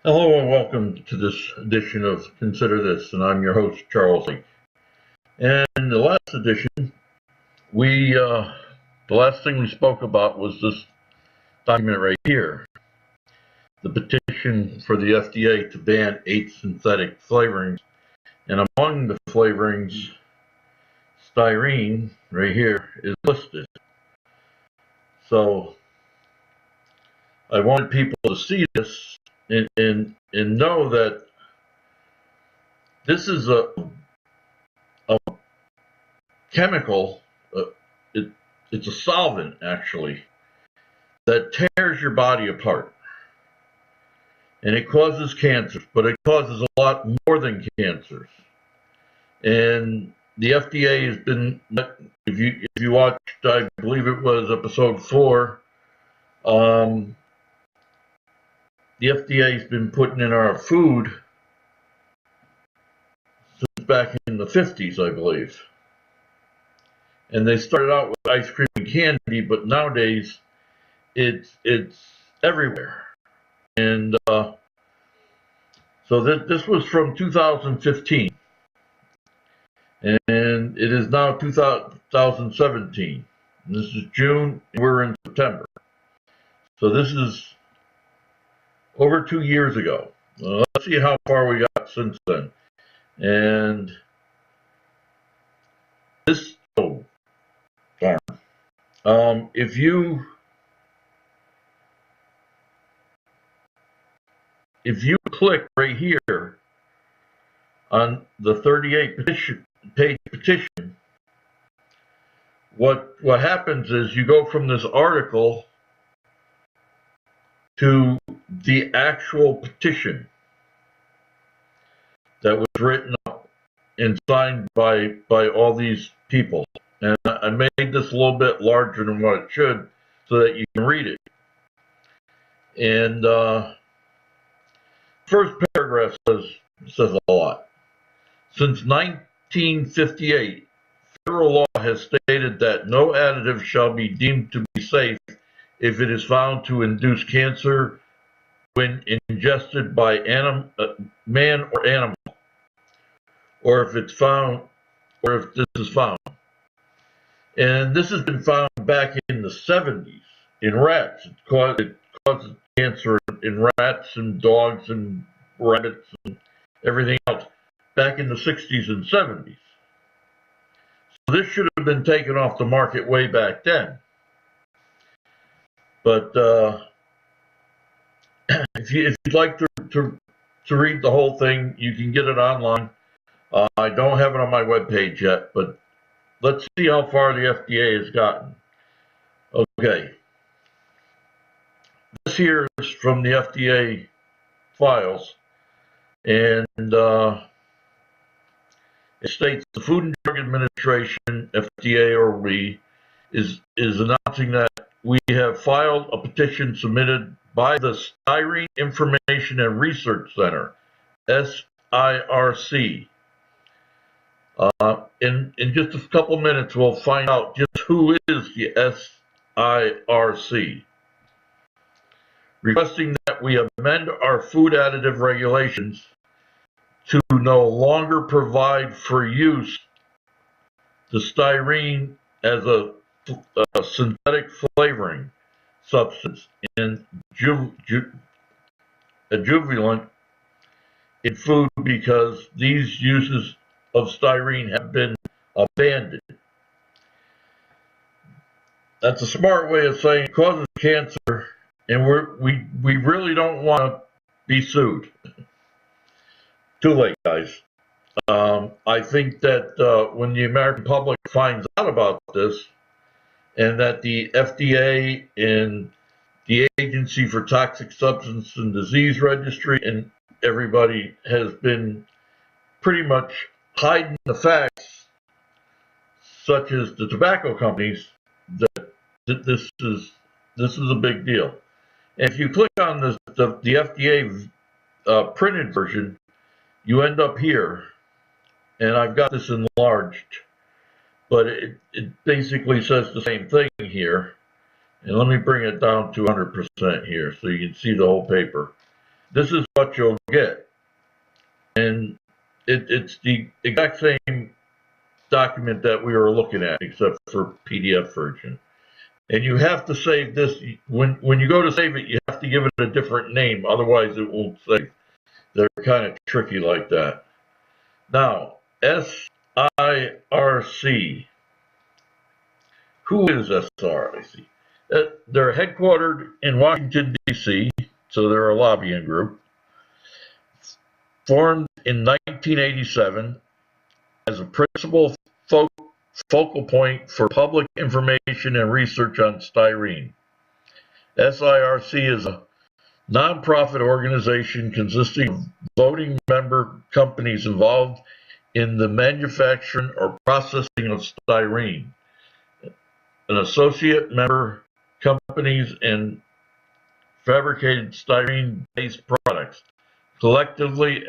Hello and welcome to this edition of Consider This, and I'm your host, Charles Lake. And in the last edition, the last thing we spoke about was this document right here, the petition for the FDA to ban 8 synthetic flavorings. And among the flavorings, styrene right here is listed. So I wanted people to see this and know that this is a chemical, it's a solvent actually, that tears your body apart. And it causes cancers, but it causes a lot more than cancers. And the FDA has been, if you watched, I believe it was episode 4, the FDA has been putting in our food since back in the 50s, I believe. And they started out with ice cream and candy, but nowadays it's everywhere. And so this was from 2015, and it is now 2017. And this is June, and we're in September. So this is over 2 years ago. Let's see how far we got since then. And this, oh, darn. If you click right here on the 38-page petition, what happens is you go from this article to the actual petition that was written up and signed by all these people. And I made this a little bit larger than what it should so that you can read it. And first paragraph says a lot. Since 1958, federal law has stated that no additive shall be deemed to be safe if it is found to induce cancer when ingested by man or animal, or if this is found. And this has been found back in the 70s in rats. It causes cancer in rats and dogs and rabbits and everything else back in the 60s and 70s. So this should have been taken off the market way back then. But if you'd like to read the whole thing, you can get it online. I don't have it on my webpage yet, but let's see how far the FDA has gotten. Okay. This here is from the FDA files, and it states the Food and Drug Administration, FDA or we, is announcing that we have filed a petition submitted by the Styrene Information Research Center, SIRC. In just a couple minutes, we'll find out just who is the SIRC. Requesting that we amend our food additive regulations to no longer provide for use the styrene as a synthetic flavoring substance and adjuvant in food because these uses of styrene have been abandoned. That's a smart way of saying it causes cancer, and we really don't want to be sued. Too late, guys. I think that when the American public finds out about this, and that the FDA and the Agency for Toxic Substance and Disease Registry and everybody has been pretty much hiding the facts, such as the tobacco companies, that this is a big deal. And if you click on the FDA printed version, you end up here, and I've got this enlarged, but it basically says the same thing here. And let me bring it down to 100% here so you can see the whole paper. this is what you'll get. And it's the exact same document that we were looking at, except for PDF version. And you have to save this. When you go to save it, you have to give it a different name. Otherwise, it won't save. They're kind of tricky like that. Now, SIRC. Who is SIRC? They're headquartered in Washington, D.C., so they're a lobbying group. Formed in 1987 as a principal focal point for public information and research on styrene. SIRC is a nonprofit organization consisting of voting member companies involved in the manufacturing or processing of styrene, and associate member companies and fabricated styrene-based products. Collectively,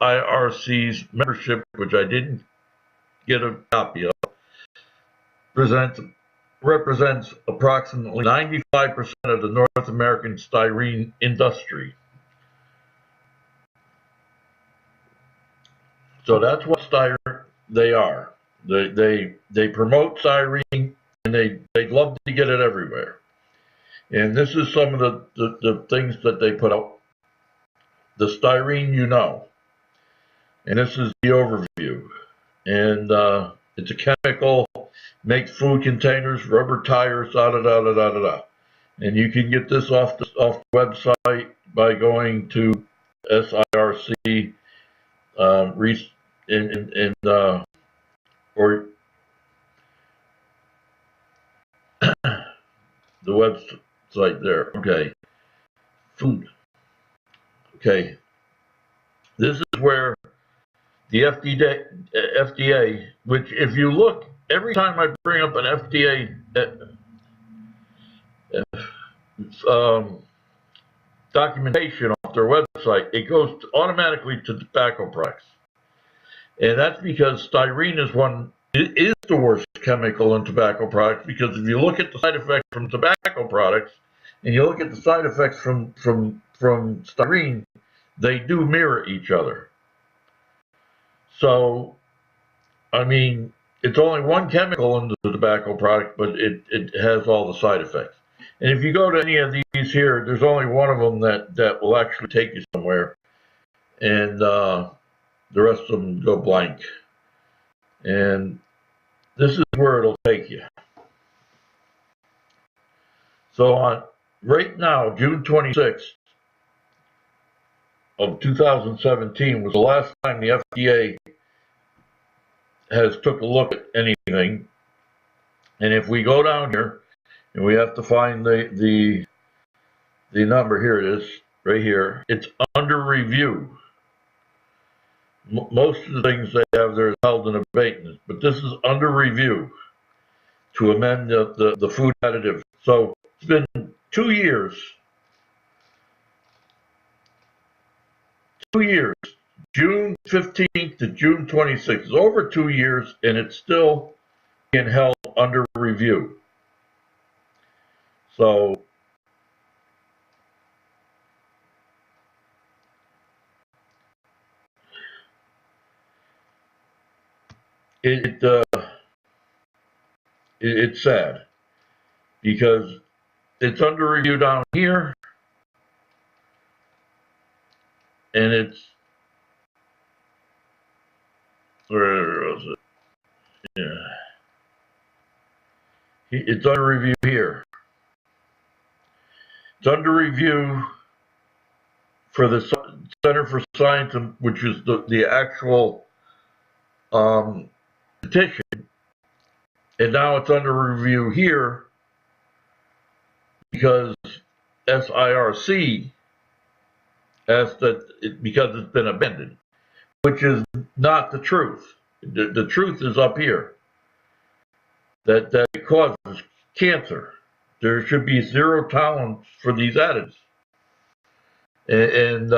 SIRC's membership, which I didn't get a copy of, represents approximately 95% of the North American styrene industry. So that's what they are. They promote styrene, and they'd love to get it everywhere. And this is some of the things that they put out. The styrene, you know. And this is the overview. And it's a chemical, makes food containers, rubber tires, da-da-da-da-da-da-da. And you can get this off the website by going to SIRC or the website there. Okay. Food. Okay. This is where the FDA, which if you look, every time I bring up an FDA documentation off their website, it goes automatically to tobacco products. And that's because styrene is the worst chemical in tobacco products, because if you look at the side effects from tobacco products and you look at the side effects from styrene, they do mirror each other. So, I mean, it's only one chemical in the tobacco product, but it has all the side effects. And if you go to any of these here, there's only one of them that will actually take you somewhere, and the rest of them go blank. And this is where it'll take you. So right now, June 26th of 2017 was the last time the FDA has took a look at anything. And if we go down here, and we have to find the number, here it is, right here, it's under review. Most of the things they have there is held in abatement, but this is under review to amend the food additive. So it's been 2 years. 2 years, June 15th to June 26th. It's over 2 years, and it's still being held under review. So it's sad, because it's under review down here, and it's, where was it? Yeah, it's under review here. It's under review for the Center for Science, which is the actual petition, and now it's under review here because SIRC asked that because it's been abandoned, which is not the truth. The truth is up here, that it causes cancer. There should be zero tolerance for these additives. And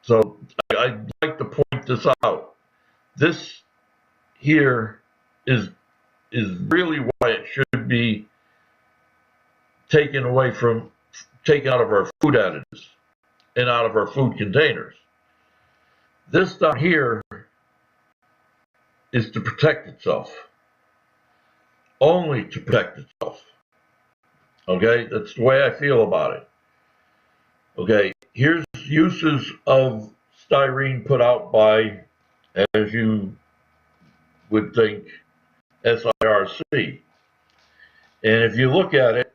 so I'd like to point this out. This here is really why it should be taken away from taken out of our food additives and out of our food containers. This down here is to protect itself, only to protect itself. Okay, that's the way I feel about it. Okay, here's uses of styrene put out by, as you would think, SIRC. And if you look at it,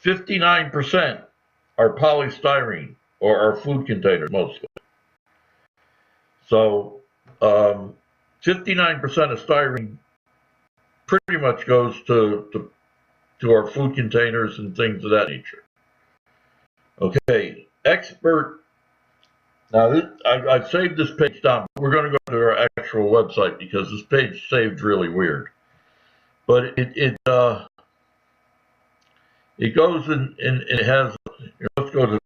59% are polystyrene, or are food containers mostly. So 59% of styrene pretty much goes to our food containers and things of that nature. Okay, expert. Now, I've saved this page down. We're going to go to our actual website because this page saved really weird. But it goes and it has. Let's go to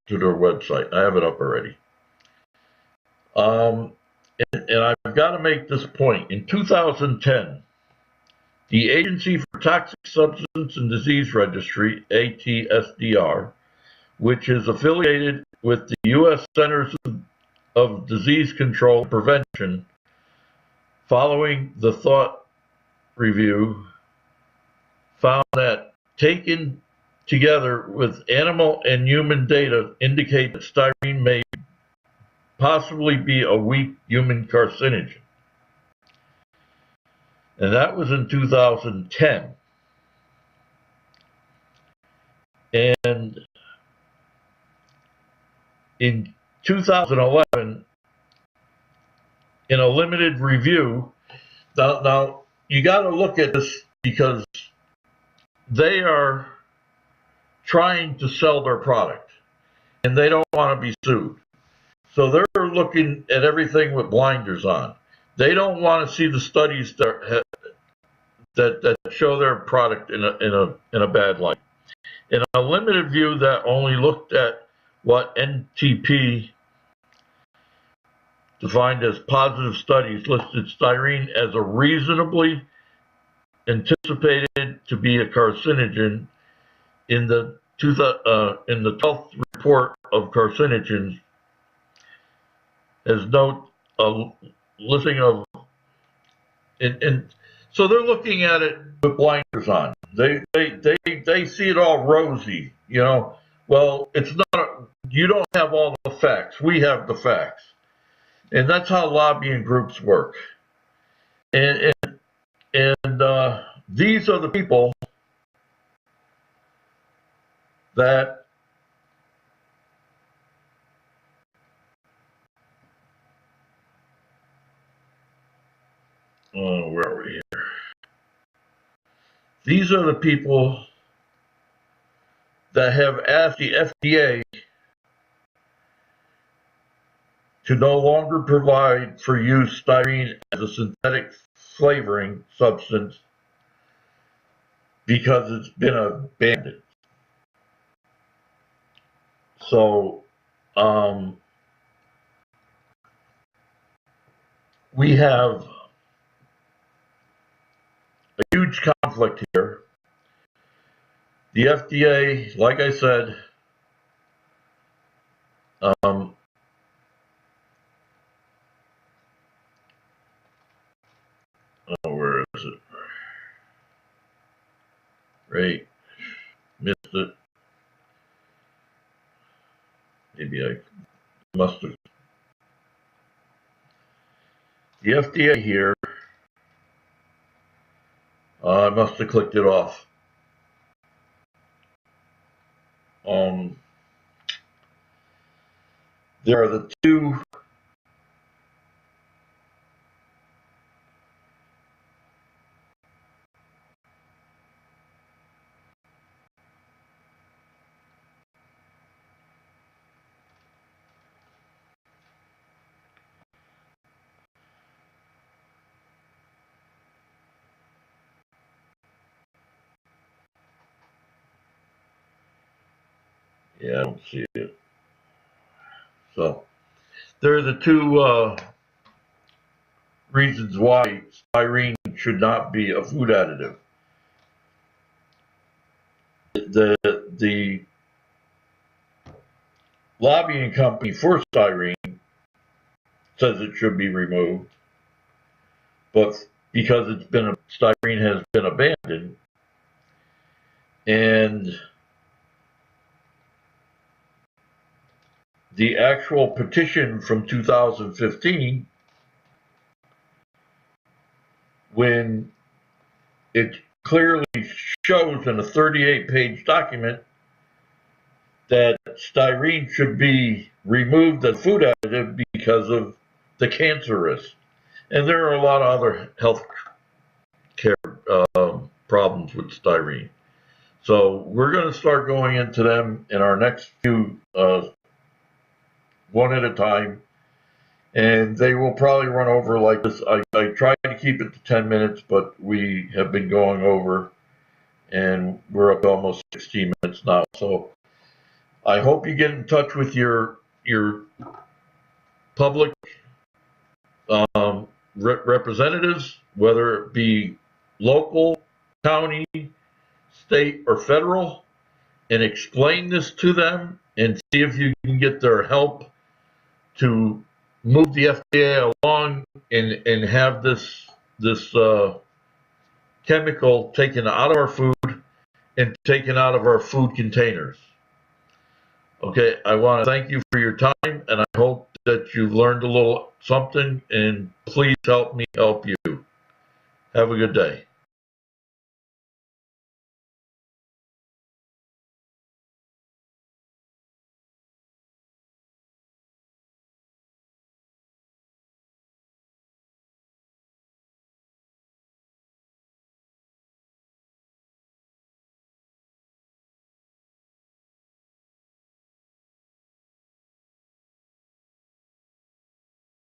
their website. I have it up already. And I've got to make this point. In 2010, the Agency for Toxic Substance and Disease Registry, ATSDR, which is affiliated with the U.S. Centers of Disease Control and Prevention, following the thought review, found that taken together with animal and human data indicate that styrene may possibly be a weak human carcinogen. And that was in 2010. And in 2011, in a limited review, now you got to look at this because they are trying to sell their product and they don't want to be sued. So they're looking at everything with blinders on. They don't want to see the studies that show their product in a bad light. In a limited view that only looked at what NTP defined as positive studies listed styrene as a reasonably anticipated to be a carcinogen in the 12th report of carcinogens, as note a listing of, and so they're looking at it with blinders on. They see it all rosy, you know. Well, it's not. You don't have all the facts. We have the facts, and that's how lobbying groups work. And these are the people that where are we here? These are the people that have asked the FDA to no longer provide for use styrene as a synthetic flavoring substance because it's been abandoned. So we have a huge conflict here. The FDA, like I said, oh, where is it? Right, missed it. Maybe I must have. The FDA here, I must have clicked it off. There are the two yeah, I don't see it. So there are the two reasons why styrene should not be a food additive. The lobbying company for styrene says it should be removed, but because styrene has been abandoned, and the actual petition from 2015, when it clearly shows in a 38-page document that styrene should be removed as food additive because of the cancer risk. And there are a lot of other health care problems with styrene. So we're going to start going into them in our next few, one at a time. And they will probably run over like this. I try to keep it to 10 minutes, but we have been going over, and we're up to almost 16 minutes now. So I hope you get in touch with your public representatives, whether it be local, county, state, or federal, and explain this to them and see if you can get their help to move the FDA along and have this chemical taken out of our food and taken out of our food containers. Okay, I want to thank you for your time, and I hope that you've learned a little something, and please help me help you. Have a good day.